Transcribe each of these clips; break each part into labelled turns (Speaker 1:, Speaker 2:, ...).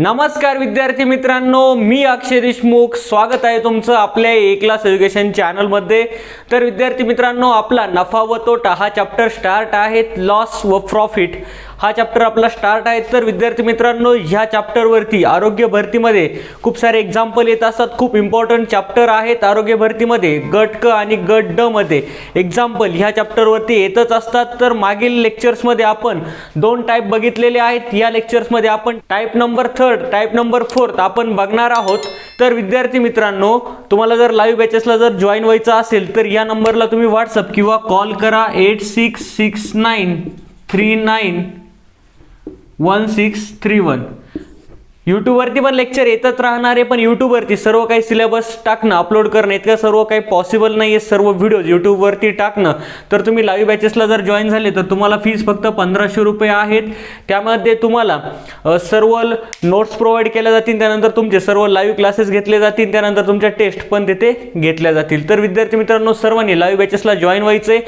Speaker 1: नमस्कार विद्यार्थी मित्रांनो, मी अक्षय देशमुख स्वागत आहे तुमचं आपल्या ए क्लास एज्युकेशन चॅनलमध्ये। तर विद्यार्थी मित्रांनो, आपला नफा व तोटा हा चॅप्टर स्टार्ट आहे। लॉस व प्रॉफिट हा चॅप्टर आपला स्टार्ट आहे। तर विद्यार्थी मित्रांनो, ह्या चॅप्टरवरती आरोग्य भरतीमध्ये खूप सारे एक्झाम्पल येत असतात। खूप इम्पॉर्टंट चॅप्टर आहेत आरोग्य भरतीमध्ये। गट क आणि गट ड मध्ये एक्झाम्पल ह्या चॅप्टरवरती येतच असतात। तर मागील लेक्चर्समध्ये आपण दोन टाइप बघितलेले आहेत। या लेक्चर्समध्ये आपण टाइप नंबर 3 टाइप नंबर 4 आपण बघणार आहोत। तर विद्यार्थी मित्रांनो, तुम्हाला जर लाईव्ह बॅचेसला जर जॉईन व्हायचं असेल तर या नंबरला तुम्ही व्हॉट्सअप किंवा कॉल करा 8669391631। यूट्यूबवरती पण लेक्चर येतच राहणार आहे, पण यूट्यूबवरती सर्व काही सिलेबस टाकणं अपलोड करणं इतकं सर्व काही पॉसिबल नाही आहे। सर्व व्हिडिओज यूट्यूबवरती टाकणं। तर तुम्ही लाईव्ह बॅचेसला जर जॉईन झाले तर तुम्हाला फीस फक्त 1500 रुपये आहेत। त्यामध्ये तुम्हाला सर्व नोट्स प्रोव्हाइड केल्या जातील, त्यानंतर तुमचे सर्व लाईव्ह क्लासेस घेतले जातील, त्यानंतर तुमच्या टेस्ट पण तिथे घेतल्या जातील। तर विद्यार्थी मित्रांनो, सर्वांनी लाईव्ह बॅचेसला जॉईन व्हायचे।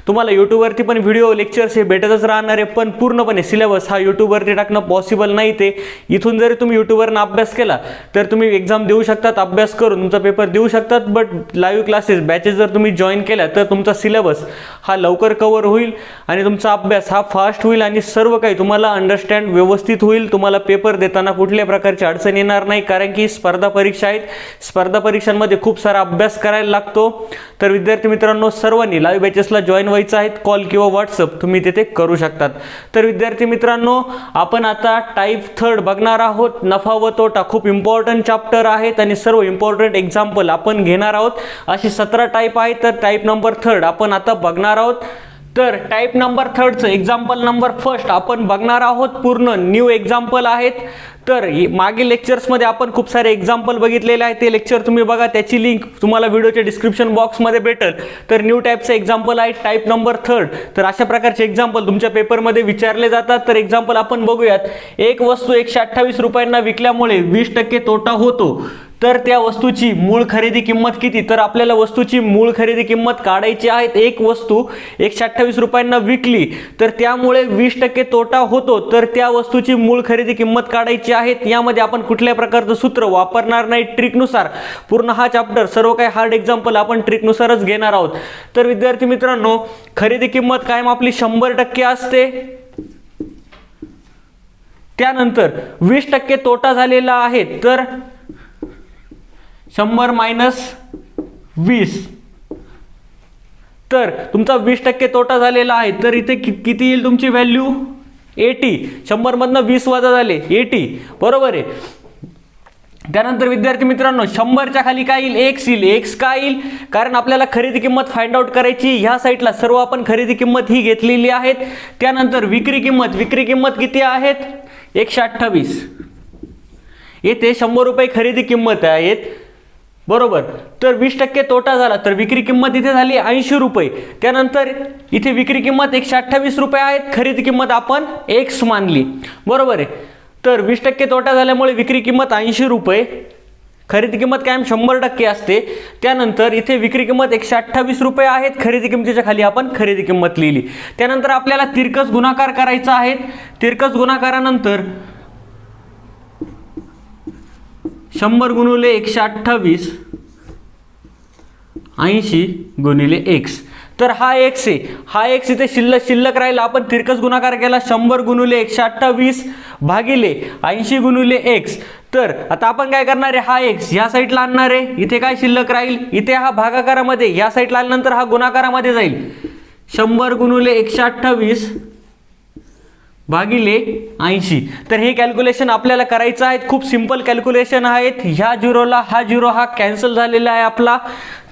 Speaker 1: तुम्हाला यूट्यूबवरती पण व्हिडिओ लेक्चर्स हे भेटतच राहणार आहे, पण पूर्णपणे सिलेबस हा यूट्यूबवरती टाकणं पॉसिबल नाही। ते इथून जरी तुम्ही यूट्यूबवरनं अभ्यास केला तर तुम्ही एक्झाम देऊ शकतात, अभ्यास करून तुमचा पेपर देऊ शकतात। बट लाईव्ह क्लासेस बॅचेस जर तुम्ही जॉईन केल्या तर तुमचा सिलेबस हा लवकर कव्हर होईल आणि तुमचा अभ्यास हा फास्ट होईल आणि सर्व काही तुम्हाला अंडरस्टँड व्यवस्थित होईल। तुम्हाला पेपर देताना कुठल्या प्रकारची अडचण येणार नाही, कारण की स्पर्धा परीक्षा आहेत। स्पर्धा परीक्षांमध्ये खूप सारा अभ्यास करायला लागतो। तर विद्यार्थी मित्रांनो, सर्वांनी लाईव्ह बॅचेसला जॉईन व्हायचं आहे। कॉल किंवा व्हॉट्सअप तुम्ही तिथे करू शकतात। तर विद्यार्थी मित्रांनो, आपण आता टाइप 3 बघणार आहोत, नफा व तोटा। खूप इम्पॉर्टंट चॅप्टर आहेत आणि सर्व इम्पॉर्टंट एक्झाम्पल आपण घेणार आहोत। अशी 17 टाइप आहेत। तर टाइप नंबर 3 आपण आता बघणार आहोत। तर टाइप नंबर 3 चं एक्झाम्पल नंबर 1 आपण बघणार आहोत। पूर्ण न्यू एक्झाम्पल आहेत। तर मागील लेक्चर्समध्ये आपण खूप सारे एक्झाम्पल बघितलेले आहेत, ते लेक्चर तुम्ही बघा, त्याची लिंक तुम्हाला व्हिडिओच्या डिस्क्रिप्शन बॉक्समध्ये भेटेल। तर न्यू टाइपचे एक्झाम्पल आहे टाइप नंबर 3। तर अशा प्रकारचे एक्झाम्पल तुमच्या पेपरमध्ये विचारले जातात। तर एक्झाम्पल आपण बघूयात। एक वस्तू 128 रुपयांना विकल्यामुळे 20% तोटा होतो, तर त्या वस्तूची मूळ खरेदी किंमत किती? तर आपल्याला वस्तूची मूळ खरेदी किंमत काढायची आहे। एक वस्तू 128 रुपयांना विकली तर त्यामुळे 20% तोटा होतो, तर त्या वस्तूची मूळ खरेदी किंमत काढायची आहे। यामध्ये आपण कुठल्या प्रकारचं सूत्र वापरणार नाही, ट्रिकनुसार पूर्ण हा चॅप्टर सर्व काही हार्ड एक्झाम्पल आपण ट्रिकनुसारच घेणार आहोत। तर विद्यार्थी मित्रांनो, खरेदी किंमत कायम आपली 100% असते। त्यानंतर 20% तोटा झालेला आहे, तर 100 मायनस 20, तर तुमचा 20% तोटा झालेला आहे। तर इथे किती येईल तुमची व्हॅल्यू? 80। 100 मधनं 20 वजा झाले 80, बरोबर आहे। त्यानंतर विद्यार्थी मित्रांनो, 100च्या खाली काय येईल? x येईल। x का येईल? कारण आपल्याला खरेदी किंमत फाइंड आउट करायची। ह्या साईडला सर्व आपण खरेदी किंमत ही घेतलेली आहेत। त्यानंतर विक्री किंमत किती आहेत? 128। येथे 100 रुपये खरेदी किंमत आहेत, बरोबर। तर 20% तोटा झाला, तर विक्री किंमत इथे झाली 80 रुपये। त्यानंतर इथे विक्री किंमत 128 रुपये आहेत, खरेदी किंमत आपण x मानली, बरोबर आहे। तर 20% तोटा झाल्यामुळे विक्री किंमत 80 रुपये, खरेदी किंमत कायम 100% असते। त्यानंतर इथे विक्री किंमत 128 रुपये आहेत, खरेदी किंमतीच्या खाली आपण खरेदी किंमत लिहिली। त्यानंतर आपल्याला तिरकस गुणाकार करायचा आहे। तिरकस गुणाकारानंतर 100 गुणिले 128 80 गुणिले x, तर हा x आहे। हा x इथे शिल्लक राहिला। आपण तिरकस गुणाकार केला 100 गुणिले 128 भागिले 80 गुणिले x। तर आता आपण काय करणार आहे? हा x ह्या साईडला आणणार आहे, इथे काय शिल्लक राहील? इथे हा भागाकारामध्ये, ह्या साईडला आल्यानंतर हा गुणाकारामध्ये जाईल। 100 गुणिले 128 भागिले 80। तर हे कॅल्क्युलेशन आपल्याला करायचं आहे। खूप सिंपल कॅल्क्युलेशन आहेत। ह्या झिरोला हा झिरो हा कॅन्सल झालेला आहे आपला।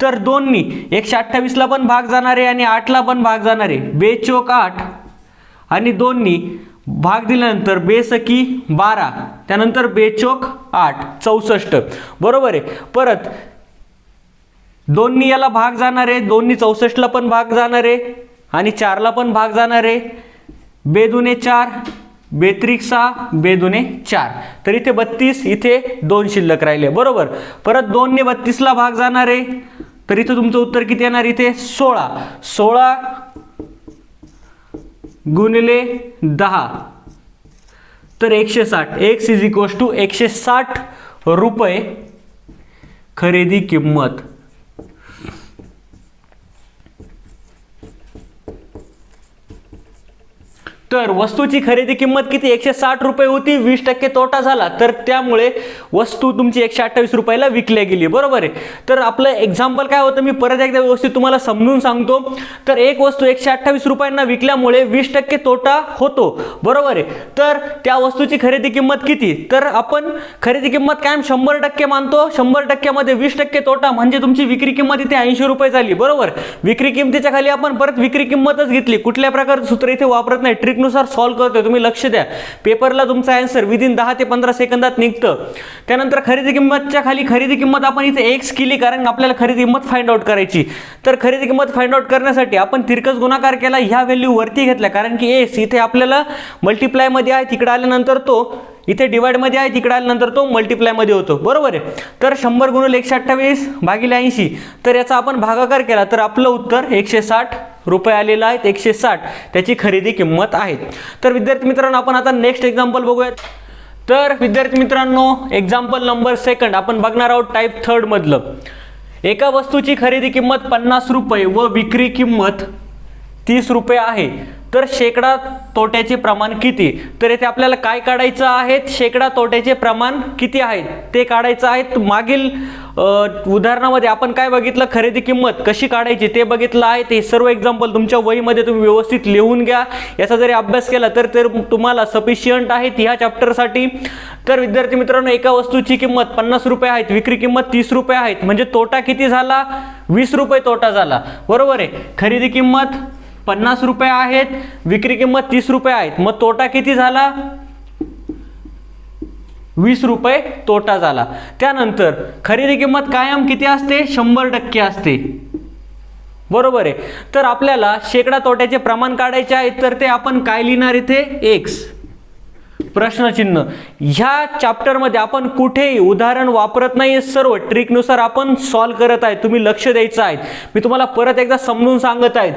Speaker 1: तर 2नी 128 ला पण भाग जाणार आहे आणि 8 ला पण भाग जाणार आहे। 2 चोक 8 आणि 2नी भाग दिल्यानंतर 2 सकी 12, त्यानंतर 2 चोक 8 64, बरोबर आहे। परत 2नी याला भाग जाणार आहे, 2नी 64 ला पण भाग जाणार आहे आणि 4 ला पण भाग जाणार आहे। 2 दुने 4, 2 त्रिक 6, 2 दुने 4, तर इथे 32, इथे 2 शिल्लक राहिले, बरोबर। परत 2ने 32 ला भाग जाणार आहे, तर इथे तुमचं उत्तर किती येणार? इथे 16 गुणिले 10, तर 160, x इज इक्वल्स टू 160 रुपये खरेदी किंमत. तर वस्तूची खरेदी किंमत किती 160 रुपये होती, 20% तोटा झाला, तर त्यामुळे वस्तू तुमची 128 रुपयाला विकल्या गेली. बरोबर आहे. तर आपलं एक्झाम्पल काय होतं मी परत एकदा व्यवस्थित तुम्हाला समजून सांगतो. तर एक वस्तू 128 रुपयांना विकल्यामुळे 20% तोटा होतो. बरोबर आहे. तर त्या वस्तूची खरेदी किंमत किती, तर आपण खरेदी किंमत कायम 100% मानतो. 100% मध्ये 20% तोटा म्हणजे तुमची विक्री किंमत इथे 80 रुपये झाली. बरोबर. विक्री किंमतीच्या खाली आपण परत विक्री किंमतच घेतली. कुठल्या प्रकारचं सूत्र इथे वापरत नाही, ट्रिक नुसार सॉल्व्ह करतोय. तुम्ही लक्ष द्या, पेपरला तुमचा आन्सर विदिन 10 ते 15 सेकंदात निघतं. त्यानंतर खरेदी किंमतच्या खाली खरेदी किंमत आपण इथे एक्स केली, कारण आपल्याला खरेदी किंमत फाइंड आउट करायची. तर खरेदी किंमत फाइंड आउट करण्यासाठी आपण तिरकस गुणाकार केला, ह्या व्हॅल्यू वरती घेतल्या, कारण की एक्स इथे आपल्याला मल्टिप्लाय मध्ये आहे, तिकडे आल्यानंतर तो इथे डिवाइड मध्ये आहे, तिकडे आल्यानंतर तो मल्टिप्लाय मध्ये होतो. बरोबर आहे. तर 100 गुणिले 128 भागिले 80, तर याचा आपण भागाकार केला तर आपलं उत्तर 160 रुपये आलेला आहे. 160 त्याची खरेदी किंमत आहे. तर विद्यार्थी मित्रांनो, आपण आता नेक्स्ट एक्झाम्पल बघूयात. तर विद्यार्थी मित्रांनो, एक्झाम्पल नंबर 2 आपण बघणार आहोत टाइप 3 मधलं. एका वस्तूची खरेदी किंमत 50 रुपये व विक्री किंमत 30 रुपये आहे, तर शेकडा तोट्याचे प्रमाण किती. तर येथे आपल्याला काय काढायचं आहे, शेकडा तोट्याचे प्रमाण किती आहेत ते काढायचं आहे. मागील उदाहरणामध्ये आपण काय बघितलं, खरेदी किंमत कशी काढायची ते बघितलं आहे. ते सर्व एक्झाम्पल तुमच्या वहीमध्ये तुम्ही व्यवस्थित लिहून घ्या. याचा जरी अभ्यास केला तर तुम्हाला सफिशियंट आहे ह्या चॅप्टरसाठी. तर विद्यार्थी मित्रांनो, एका वस्तूची किंमत 50 रुपये आहेत, विक्री किंमत 30 रुपये आहेत, म्हणजे तोटा किती झाला, 20 रुपये तोटा झाला. बरोबर आहे. खरेदी किंमत 50 रुपये आहेत, विक्री किंमत 30 रुपये आहेत, मग तोटा किती झाला, 20 रुपये तोटा झाला. त्यानंतर खरेदी किंमत कायम किती असते, 100% असते. बरोबर आहे. तर आपल्याला शेकडा तोट्याचे प्रमाण काढायचे आहे, तर ते आपण काय लिहिणार इथे, एक्स प्रश्नचिन्ह. ह्या चॅप्टर मध्ये आपण कुठेही उदाहरण वापरत नाही, सर्व ट्रिक नुसार आपण सॉल्व्ह करत आहे. तुम्ही लक्ष द्यायचं आहे. मी तुम्हाला परत एकदा समजून सांगत आहे.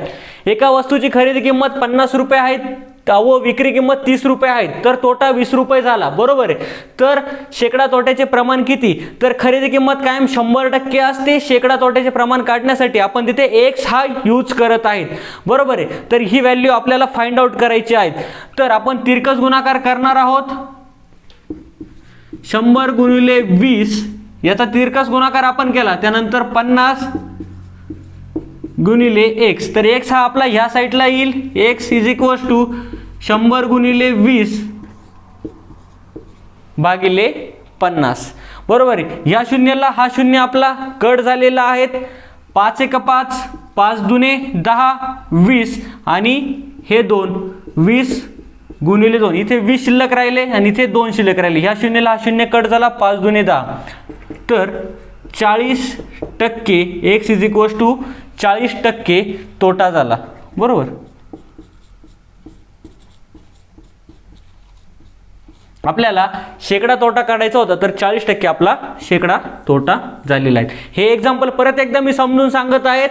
Speaker 1: एका वस्तूची खरेदी किंमत 50 रुपये आहे व विक्री किंमत 30 रुपये आहे, तर तोटा 20 रुपये झाला. बरोबर आहे. तर शेकडा तोट्याचे प्रमाण किती, तर खरेदी किंमत कायम 100% असते. शेकडा तोट्याचे प्रमाण काढण्यासाठी आपण तिथे एक्स हा यूज करत आहेत. बरोबर आहे. तर ही व्हॅल्यू आपल्याला फाइंड आउट करायची आहे. तर आपण तिरकस गुणाकार करणार आहोत. 100 गुणिले 20 याचा तिरकस गुणाकार आपण केला, त्यानंतर 50 गुणिले एक्स, तर एक्स हा आपला ह्या साईडला येईल. एक्स इज इक्वल्स टू 100 गुणिले 20 भागिले 50. बरोबर आहे. ह्या शून्याला हा शून्य आपला कट झालेला आहे. 5 एक 5, 5 दुने 10, 20 आणि हे 2, 20 गुणिले 2, इथे 20 शिल्लक राहिले आणि इथे 2 शिल्लक राहिले. ह्या शून्याला हा शून्य कट झाला, 5 दुने 10, तर 40% एक्स इज इक्वल्स टू 40% तोटा झाला. बरोबर. आपल्याला शेकडा तोटा काढायचा होता, तर 40% आपला शेकडा तोटा झालेला आहे. हे एक्झाम्पल परत एकदा मी समजून सांगत आहेत.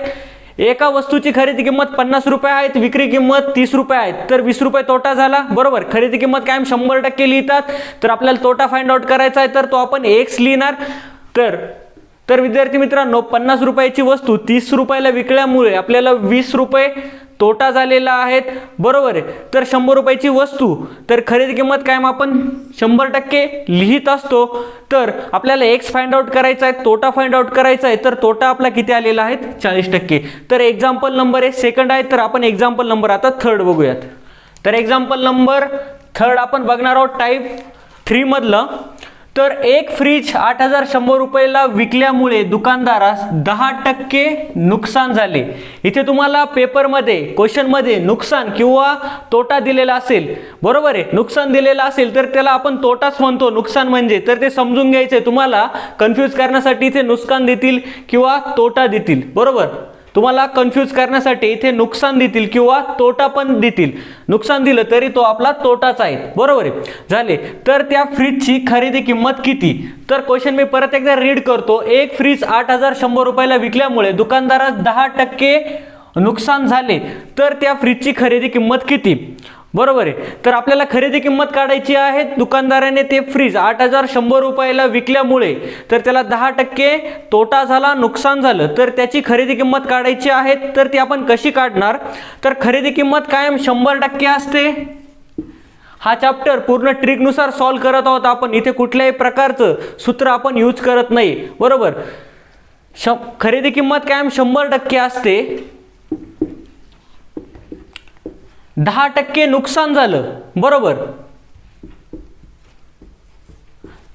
Speaker 1: एका वस्तूची खरेदी किंमत 50 रुपये आहेत, विक्री किंमत 30 रुपये आहेत, तर 20 रुपये तोटा झाला. बरोबर. खरेदी किंमत कायम 100% लिहितात, तर आपल्याला तोटा फाइंड आउट करायचा आहे, तर तो आपण एक्स लिहिणार. तर विद्यार्थी मित्रांनो, 50 रुपयाची वस्तू 30 रुपयाला विकल्यामुळे आपल्याला 20 रुपये तोटा झालेला आहे. बरोबर आहे. तर 100 रुपयाची वस्तू, तर खरेदी किंमत कायम आपण 100% लिहित असतो. तर आपल्याला एक्स फाइंड आउट करायचा आहे, तोटा फाइंड आउट करायचा आहे, तर तोटा आपला किती आलेला आहे, 40%. तर एक्झाम्पल नंबर 2 आहे. तर आपण एक्झाम्पल नंबर आता 3 बघूयात. तर एक्झाम्पल नंबर 3 आपण बघणार आहोत टाइप 3 मधलं. तर एक फ्रीज 8100 रुपयाला विकल्यामुळे दुकानदारास 10% नुकसान झाले. इथे तुम्हाला पेपरमध्ये क्वेश्चनमध्ये नुकसान किंवा तोटा दिलेला असेल. बरोबर आहे. नुकसान दिलेला असेल तर त्याला आपण तोटाच म्हणतो. नुकसान म्हणजे, तर ते समजून घ्यायचे. तुम्हाला कन्फ्यूज करण्यासाठी इथे नुकसान देतील किंवा तोटा देतील. बरोबर. तुम्हाला कन्फ्यूज करण्यासाठी इथे नुकसान देतील किंवा तोटा पण देतील. नुकसान दिलं तरी तो आपला तोटाच आहे. बरोबर आहे. झाले. तर त्या फ्रीजची खरेदी किंमत किती, तर क्वेश्चन मी परत एकदा रीड करतो. एक फ्रीज 8100 रुपयाला विकल्यामुळे दुकानदारास 10% नुकसान झाले, तर त्या फ्रीजची खरेदी किंमत किती. बरोबर आहे. तर आपल्याला खरेदी किंमत काढायची आहे. दुकानदाराने ते फ्रीज 8,100 रुपयाला विकल्यामुळे तर त्याला 10% तोटा झाला, नुकसान झालं, तर त्याची खरेदी किंमत काढायची आहे. तर ती आपण कशी काढणार? तर खरेदी किंमत कायम 100% असते. हा चॅप्टर पूर्ण ट्रिकनुसार सॉल्व करत आहोत आपण. इथे कुठल्याही प्रकारचं सूत्र आपण यूज करत नाही. बरोबर. खरेदी किंमत कायम 100% असते. 10% नुकसान झालं, बरोबर,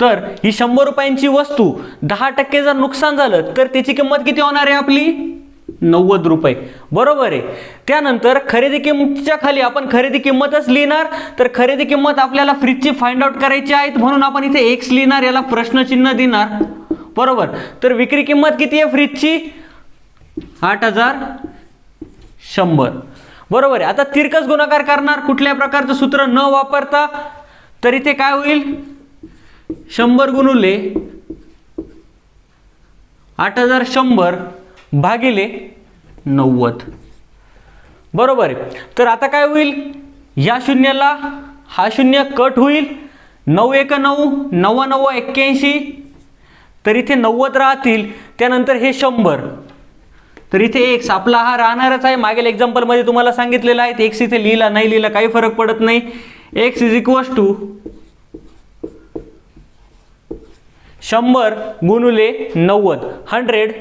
Speaker 1: तर ही 100 रुपयांची वस्तू 10% जर नुकसान झालं तर त्याची किंमत किती होणार आहे आपली? 90 रुपये. बरोबर आहे. त्यानंतर खरेदी किंमतीच्या खाली आपण खरेदी किंमतच लिहिणार. तर खरेदी किंमत आपल्याला फ्रीजची फाइंड आउट करायची आहे, म्हणून आपण इथे एक्स लिहिणार, याला प्रश्नचिन्ह देणार. बरोबर. तर विक्री किंमत किती आहे फ्रीजची? 8,100. बरोबर आहे. आता तिरकस गुणाकार करणार कुठल्या प्रकारचं सूत्र न वापरता. तर इथे काय होईल? 100 गुणुले 8,100 भागिले 90. बरोबर आहे. तर आता काय होईल? या शून्याला हा शून्य कट होईल. 9 1 9, 9 9 81. तर इथे 90 राहतील. त्यानंतर हे 100. तर इथे एक्स आपला हा राहणारच आहे. मागील एक्झाम्पल मध्ये तुम्हाला सांगितलेलं आहे. एक्स इथे लिहिला नाही लिहिला काही फरक पडत नाही. एक्स इज इक्वल्स टू 100 गुणुले 90, 100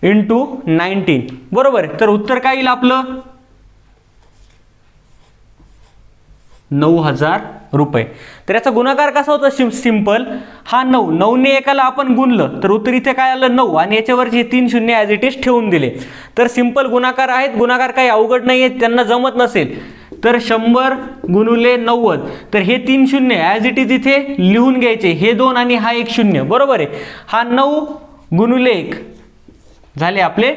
Speaker 1: इंटू 19. बरोबर. तर उत्तर काय येईल आपलं? 9,000 रुपये. तर याचा गुणाकार कसा होता? सिंपल. हा 9 ने एकाला आपण गुणलं तर उत्तर इथे काय आलं? 9, आणि याच्यावरची 3 शून्य ॲज इट इज ठेवून दिले. तर सिंपल गुणाकार आहेत. गुणाकार काही अवघड नाही आहेत. त्यांना जमत नसेल तर 100 गुणुले 90. तर हे 3 शून्य ॲज इट इज इथे लिहून घ्यायचे. हे 2 आणि हा 1 शून्य. बरोबर आहे. हा 9 गुणुले 1 झाले आपले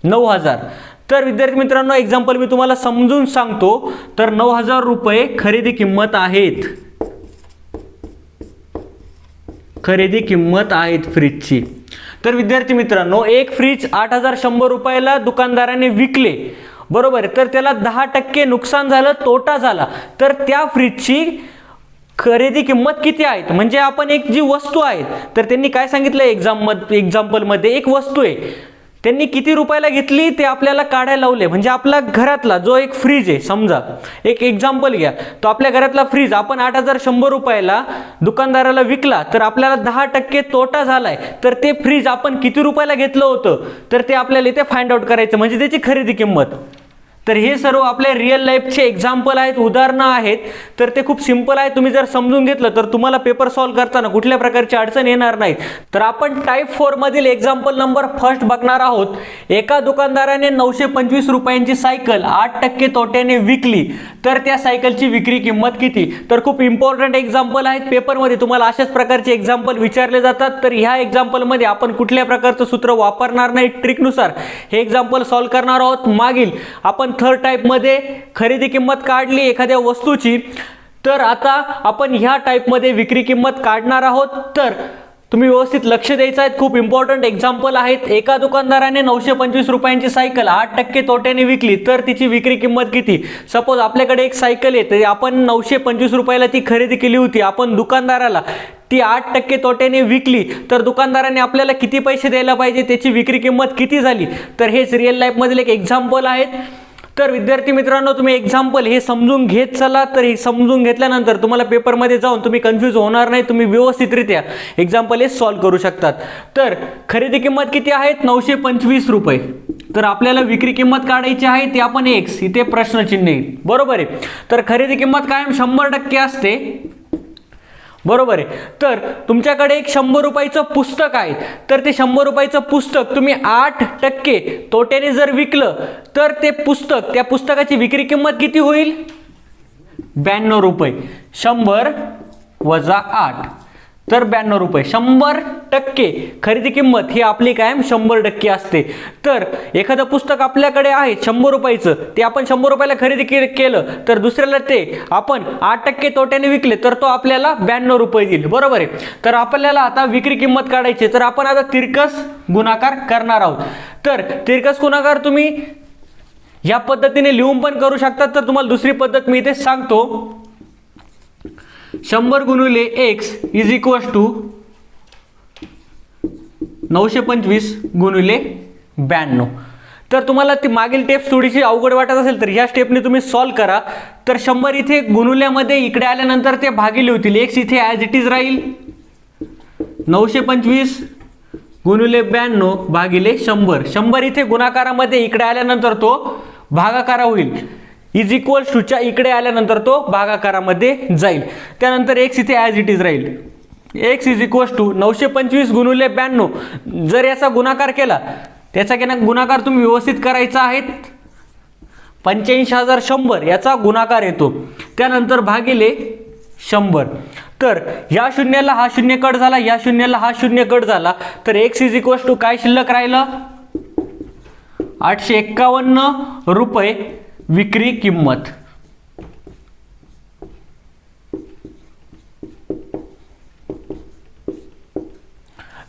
Speaker 1: 9,000. तर विद्यार्थी मित्रांनो, एक्झाम्पल मी तुम्हाला समजून सांगतो. तर 9,000 रुपये खरेदी किंमत आहेत. खरेदी किंमत आहेत फ्रीजची. तर विद्यार्थी मित्रांनो, एक फ्रीज 8,100 रुपयाला दुकानदाराने विकले. बरोबर. तर त्याला 10% नुकसान झालं, तोटा झाला. तर त्या फ्रीजची खरेदी किंमत किती आहे? म्हणजे आपण एक जी वस्तू आहे, तर त्यांनी काय सांगितलं एक्झाम्पल मध्ये, एक वस्तू आहे, त्यांनी किती रुपयाला घेतली ते आपल्याला काढायला लावले. म्हणजे आपला घरातला जो एक फ्रीज आहे, समजा एक एक्झाम्पल घ्या, तो आपल्या घरातला फ्रीज आपण 8,100 रुपयाला दुकानदाराला विकला. तर आपल्याला 10% तोटा झालाय. तर ते फ्रीज आपण किती रुपयाला घेतलं होतं तर ते आपल्याला इथे फाइंड आउट करायचं, म्हणजे त्याची खरेदी किंमत. तर हे सर्व आपले रिअल लाईफचे एक्झाम्पल आहेत, उदाहरणं आहेत. तर ते खूप सिंपल आहे. तुम्ही जर समजून घेतलं तर तुम्हाला पेपर सॉल्व्ह करताना कुठल्या प्रकारची अडचण येणार नाही. तर आपण टाईप 4 मधील एक्झाम्पल नंबर फर्स्ट बघणार आहोत. एका दुकानदाराने 925 रुपयांची सायकल 8% तोट्याने विकली. तर त्या सायकलची विक्री किंमत किती? तर खूप इम्पॉर्टंट एक्झाम्पल आहेत. पेपरमध्ये तुम्हाला अशाच प्रकारचे एक्झाम्पल विचारले जातात. तर ह्या एक्झाम्पलमध्ये आपण कुठल्या प्रकारचं सूत्र वापरणार नाही. ट्रिकनुसार हे एक्झाम्पल सॉल्व्ह करणार आहोत. मागील आपण थर्ड टाइप मध्ये खरेदी किंमत काढली एखाद्या वस्तूची. तर आता आपण ह्या टाइप मध्ये विक्री किंमत काढणार आहोत. तर तुम्ही व्यवस्थित लक्ष द्यायचं आहे. खूप इम्पॉर्टंट एक्झाम्पल आहेत. एका दुकानदाराने 925 रुपयांची सायकल 8% तोट्याने विकली. तर तिची विक्री किंमत किती? सपोज आपल्याकडे एक सायकल आहे, तर आपण 925 रुपयाला ती खरेदी केली होती. आपण दुकानदाराला ती 8% तोट्याने विकली. तर दुकानदाराने आपल्याला किती पैसे द्यायला पाहिजे? त्याची विक्री किंमत किती झाली? तर हेच रिअल लाईफ मधील एक एक्झाम्पल आहेत. तर विद्यार्थी मित्रांनो, तुम्ही एक्झाम्पल हे समजून घेत चला. तर हे समजून घेतल्यानंतर तुम्हाला पेपरमध्ये जाऊन तुम्ही कन्फ्यूज होणार नाही. तुम्ही व्यवस्थितरित्या एक्झाम्पल हे सॉल्व्ह करू शकतात. तर खरेदी किंमत किती आहेत? 925 रुपये. तर आपल्याला विक्री किंमत काढायची आहे, ती आपण एक्स, इथे प्रश्नचिन्ह येईल. बरोबर आहे. तर खरेदी किंमत कायम 100% असते. बरोबर आहे. तर तुमच्याकडे एक 100 रुपयाचं पुस्तक आहे. तर ते 100 रुपयाचं पुस्तक तुम्ही 8% तोट्याने जर विकलं तर ते पुस्तक, त्या पुस्तकाची विक्री किंमत किती होईल? 92 रुपये. 100 वजा 8 तर 92 रुपये. 100% खरेदी किंमत ही आपली कायम 100% असते. तर एखादं पुस्तक आपल्याकडे आहे 100 रुपयाचं, ते आपण 100 रुपयाला खरेदी केलं, तर दुसऱ्याला ते आपण 8% तोट्याने विकले तर तो आपल्याला 92 रुपये देईल. बरोबर आहे. तर आपल्याला आता विक्री किंमत काढायची. तर आपण आता तिरकस गुणाकार करणार आहोत. तर तिरकस गुणाकार तुम्ही या पद्धतीने लिहून पण करू शकतात. तर तुम्हाला दुसरी पद्धत मी इथे सांगतो. 100 गुणिले x इज इक्वल टू 925 गुणिले 92. तर तुम्हाला ती मागील स्टेप थोडीशी अवघड वाटत असेल तर ह्या स्टेपने तुम्ही सॉल्व्ह करा. तर 100 इथे गुणुल्यामध्ये इकडे आल्यानंतर ते भागिले होतील. x इथे ॲज इट इज राहील. 925 गुणिले 92 भागिले 100. 100 इथे गुणाकारामध्ये इकडे आल्यानंतर तो भागाकार होईल. इज इक्वल टूच्या इकडे आल्यानंतर तो भागाकारामध्ये जाईल. त्यानंतर x इथे ॲज इट इज राहील. x इज इक्वल टू 925 गुणिले 92. जर याचा गुणाकार केला, त्याचा गुणाकार तुम्ही व्यवस्थित करायचा आहे. 85,100 याचा गुणाकार येतो. त्यानंतर भागिले 100. तर या शून्याला हा शून्य कट झाला, या शून्याला हा शून्य कट झाला. तर x इज इक्वल टू काय शिल्लक राहिलं? 851 रुपये विक्री किंमत.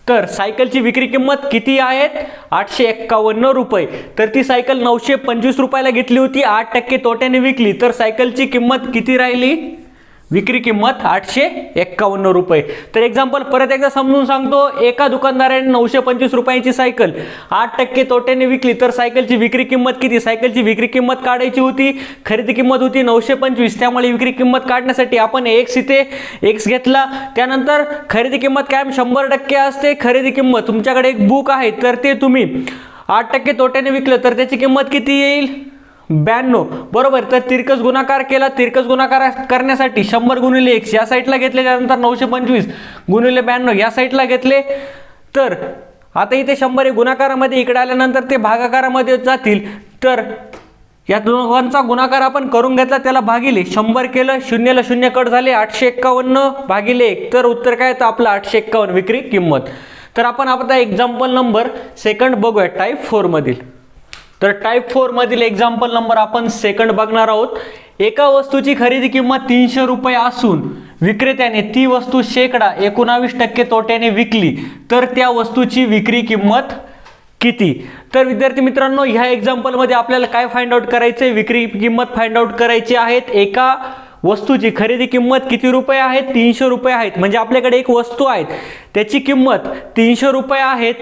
Speaker 1: तर सायकलची विक्री किंमत किती आहेत? 851 रुपये. तर ती सायकल 925 रुपयाला घेतली होती, 8% तोट्याने विकली. तर सायकलची किंमत किती राहिली? विक्री किंमत 851 रुपये. तर एक्झाम्पल परत एकदा समजून सांगतो. एका दुकानदाराने 925 रुपयाची सायकल 8% तोट्याने विकली. तर सायकलची विक्री किंमत किती? सायकलची विक्री किंमत काढायची होती. खरेदी किंमत होती 925. त्यामुळे विक्री किंमत काढण्यासाठी आपण x इथे x घेतला. त्यानंतर खरेदी किंमत कायम 100% असते. खरेदी किंमत तुमच्याकडे एक बुक आहे, तर ते तुम्ही 8% तोट्याने विकलं तर त्याची किंमत किती येईल? 92. बरोबर. तर तिरकस गुणाकार केला. तिरकस गुणाकार करण्यासाठी 100 गुणिले x या साईडला घेतले. त्यानंतर 925 गुणिले 92 या साईडला घेतले. तर आता इथे 100 गुणाकारामध्ये इकडे आल्यानंतर ते भागाकारामध्ये जातील. तर या दोघांचा गुणाकार आपण करून घेतला, त्याला भागिले 100 केलं. शून्याला शून्य कट झाले. 851 भागिले 1. तर उत्तर काय येतं आपलं? 851 विक्री किंमत. तर आपण आता एक्झाम्पल नंबर सेकंड बघूया टाईप 4 मधील. तर टाईप 4 मधील एक्झाम्पल नंबर आपण सेकंड बघणार आहोत. एका वस्तूची खरेदी किंमत 300 रुपये असून विक्रेत्याने ती वस्तू शेकडा 19% तोट्याने विकली, तर त्या वस्तूची विक्री किंमत किती? तर विद्यार्थी मित्रांनो, ह्या एक्झाम्पल मध्ये आपल्याला काय फाइंड आउट करायचे? विक्री किंमत फाइंड आउट करायची आहेत. एका वस्तूची खरेदी किंमत किती रुपये आहेत? 300 रुपये आहेत. म्हणजे आपल्याकडे एक वस्तू आहे, त्याची किंमत 300 रुपये आहेत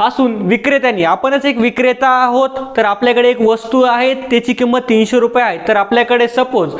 Speaker 1: असून विक्रेत्याने, आपणच एक विक्रेता आहोत, तर आपल्याकडे एक वस्तू आहे त्याची किंमत 300 रुपये आहे. तर आपल्याकडे सपोज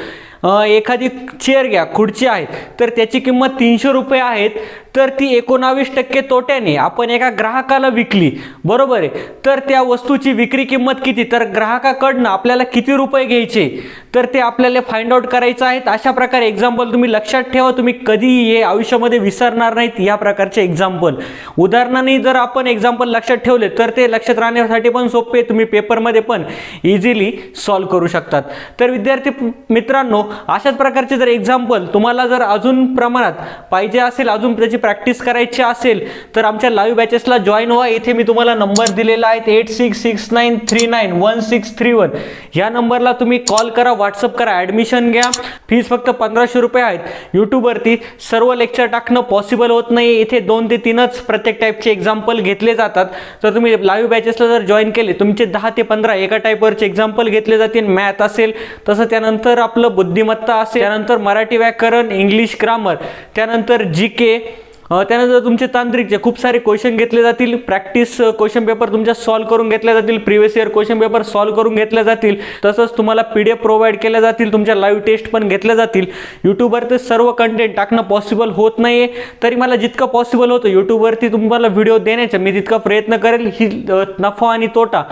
Speaker 1: एखादी चेअर घ्या, खुर्ची आहे, तर त्याची किंमत 300 रुपये आहेत. तर ती 19% तोट्याने आपण एका ग्राहकाला विकली. बरोबर आहे. तर त्या वस्तूची विक्री किंमत किती? तर ग्राहकाकडनं आपल्याला किती रुपये घ्यायचे, तर ते आपल्याला फाइंड आउट करायचं आहे. अशा प्रकारे एक्झाम्पल तुम्ही लक्षात ठेवा. तुम्ही कधी हे आयुष्यामध्ये विसरणार नाहीत या प्रकारचे एक्झाम्पल. उदाहरणाने जर आपण एक्झाम्पल लक्षात ठेवले तर ते लक्षात राहण्यासाठी पण सोपे, तुम्ही पेपरमध्ये पण इझिली सॉल्व्ह करू शकतात. तर विद्यार्थी मित्रांनो, अशाच प्रकारचे जर एक्झाम्पल तुम्हाला जर अजून प्रमाणात पाहिजे असेल, अजून त्याची प्रॅक्टिस करायची असेल, तर आमच्या लाईव्ह बॅचेसला जॉईन व्हा. इथे मी तुम्हाला नंबर दिलेला आहे 8669391631. या नंबरला तुम्ही कॉल करा, व्हॉट्सअप करा, ॲडमिशन घ्या. फीस फक्त 1500 रुपये आहेत. यूट्यूबवरती सर्व लेक्चर टाकणं पॉसिबल होत नाही. इथे 2 ते 3च प्रत्येक टाईपचे एक्झाम्पल घेतले जातात. तर तुम्ही लाईव्ह बॅचेसला जर जॉईन केले, तुमचे 10 ते 15 एका टाईपवरचे एक्झाम्पल घेतले जातील. मॅथ असेल, तसं त्यानंतर आपलं बुद्धिमत्ता असेल, त्यानंतर मराठी व्याकरण, इंग्लिश ग्रामर, त्यानंतर GK, त्यानंतर तुमचे तांत्रिकचे खूप सारे क्वेश्चन घेतले जातील. प्रॅक्टिस क्वेश्चन पेपर तुमच्या सॉल्व्ह करून घेतले जातील. Previous year question paper solve करून घेतले जातील. तसंच तुम्हाला PDF प्रोव्हाइड केल्या जातील. तुमच्या लाईव्ह टेस्ट पण घेतल्या जातील. यूट्यूबवरती सर्व कंटेंट टाकणं पॉसिबल होत नाही आहे, तरी मला जितकं पॉसिबल होतं यूट्यूबवरती तुम्हाला व्हिडिओ देण्याचा मी तितका प्रयत्न करेल. ही नफा आणि तोटा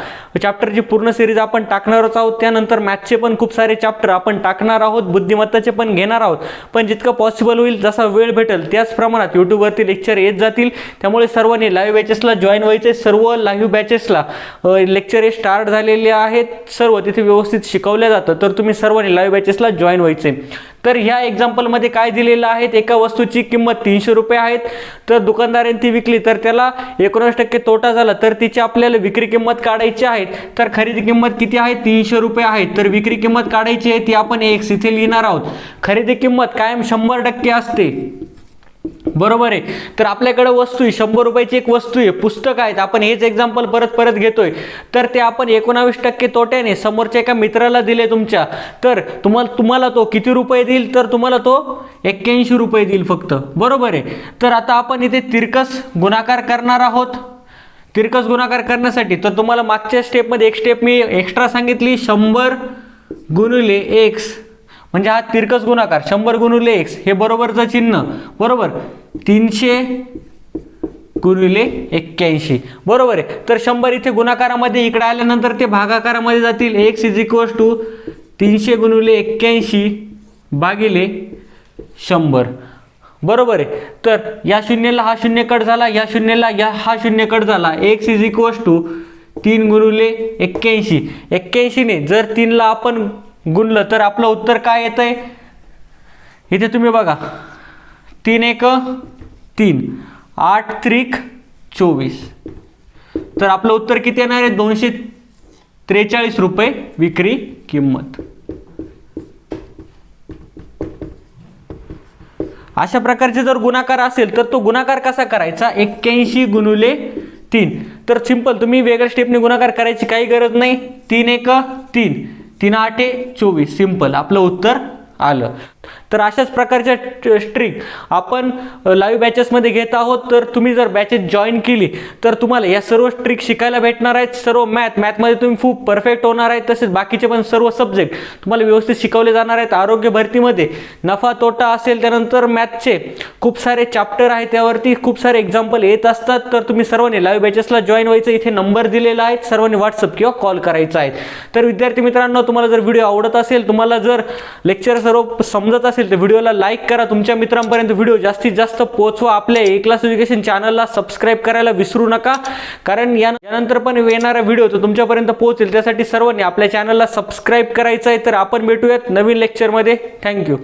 Speaker 1: चॅप्टरची पूर्ण सिरीज आपण टाकणारच आहोत. त्यानंतर मॅथचे पण खूप सारे चॅप्टर आपण टाकणार आहोत, बुद्धिमत्ताचे पण घेणार आहोत. पण जितकं पॉसिबल होईल, जसा वेळ भेटेल त्याच प्रमाणात यूट्यूब लेक्चर येत जातील. त्यामुळे सर्वांनी लाईव्ह बॅचेसला जॉईन व्हायचे. सर्व लाईव्ह बॅचेसला लेक्चर हे स्टार्ट झालेले आहेत. सर्व तिथे व्यवस्थित शिकवल्या जातं. तर तुम्ही सर्वांनी लाईव्ह बॅचेसला जॉईन व्हायचे. तर ह्या एक्झाम्पलमध्ये काय दिलेलं आहे? एका वस्तूची किंमत 300 रुपये आहेत. तर दुकानदाराने ती विकली, तर त्याला 19% तोटा झाला. तर तिची आपल्याला विक्री किंमत काढायची आहे. तर खरेदी किंमत किती आहे? 300 रुपये आहे. तर विक्री किंमत काढायची आहे, ती आपण x इथे लिहिणार आहोत. खरेदी किंमत कायम 100% असते. बरोबर आहे. तर आपल्याकडे वस्तू आहे, 100 रुपयाची एक वस्तू आहे, पुस्तक आहेत. आपण हेच एक्झाम्पल परत परत घेतोय. तर ते आपण 19% तोट्याने समोरच्या एका मित्राला दिले तुमच्या, तर तुम्हाला तो किती रुपये देईल? तर तुम्हाला तो 81 रुपये देईल फक्त. बरोबर आहे. तर आता आपण इथे तिरकस गुणाकार करणार आहोत. तिरकस गुणाकार करण्यासाठी तर तुम्हाला मागच्या स्टेपमध्ये एक स्टेप मी एक्स्ट्रा सांगितली, 100 गुणिले x, म्हणजे हा तिरकस गुणाकार 100 गुणिले x हे बरोबरचं चिन्ह. बरोबर, 300 गुणिले 81. बरोबर आहे. तर 100 इथे गुणाकारामध्ये, इकडे आल्यानंतर ते भागाकारामध्ये जातील. x = 300 गुणिले 81 भागिले 100. बरोबर आहे. तर या शून्याला हा शून्य कट झाला, या शून्याला हा शून्य कट झाला. x = 3 गुणिले 81. 81 ने जर 3 ला आपण गुणलं तर आपलं उत्तर काय येतंय? इथे तुम्ही बघा, 3 1 3, 8 3 24. तर आपलं उत्तर किती येणार आहे? 243 रुपये विक्री किंमत. अशा प्रकारचे जर गुणाकार असेल तर तो गुणाकार कसा करायचा? 81 गुणिले 3. तर सिंपल, तुम्ही वेगळ्या स्टेपने गुणाकार करायची काही गरज नाही. 3 1 3, 3 8 24. सिंपल, आपलं उत्तर आलं. तर अशाच प्रकारच्या ट्रिक आपण लाईव्ह बॅचेसमध्ये घेत आहोत. तर तुम्ही जर बॅचेस जॉईन केली तर तुम्हाला या सर्व ट्रिक शिकायला भेटणार आहेत. सर्व मॅथमध्ये तुम्ही खूप परफेक्ट होणार आहेत. तसेच बाकीचे पण सर्व सब्जेक्ट तुम्हाला व्यवस्थित शिकवले जाणार आहेत. आरोग्य भरतीमध्ये नफा तोटा असेल, त्यानंतर मॅथचे खूप सारे चॅप्टर आहेत, त्यावरती खूप सारे एक्झाम्पल येत असतात. तर तुम्ही सर्वांनी लाईव्ह बॅचेसला जॉईन व्हायचं. इथे नंबर दिलेला आहे, सर्वांनी व्हॉट्सअप किंवा कॉल करायचा आहे. तर विद्यार्थी मित्रांनो, तुम्हाला जर व्हिडिओ आवडत असेल, तुम्हाला जर लेक्चर सर्व समजत असेल तर व्हिडिओला लाईक करा. तुमच्या मित्रांपर्यंत व्हिडिओ जास्तीत जास्त पोहोचवा. आपल्या ए क्लास एज्युकेशन चॅनलला सबस्क्राईब करायला विसरू नका, कारण यानंतर पण येणारा व्हिडिओ तो तुमच्यापर्यंत पोहोचेल. त्यासाठी सर्वांनी आपल्या चॅनलला सबस्क्राईब करायचं आहे. तर आपण भेटूयात नवीन लेक्चरमध्ये. थँक्यू.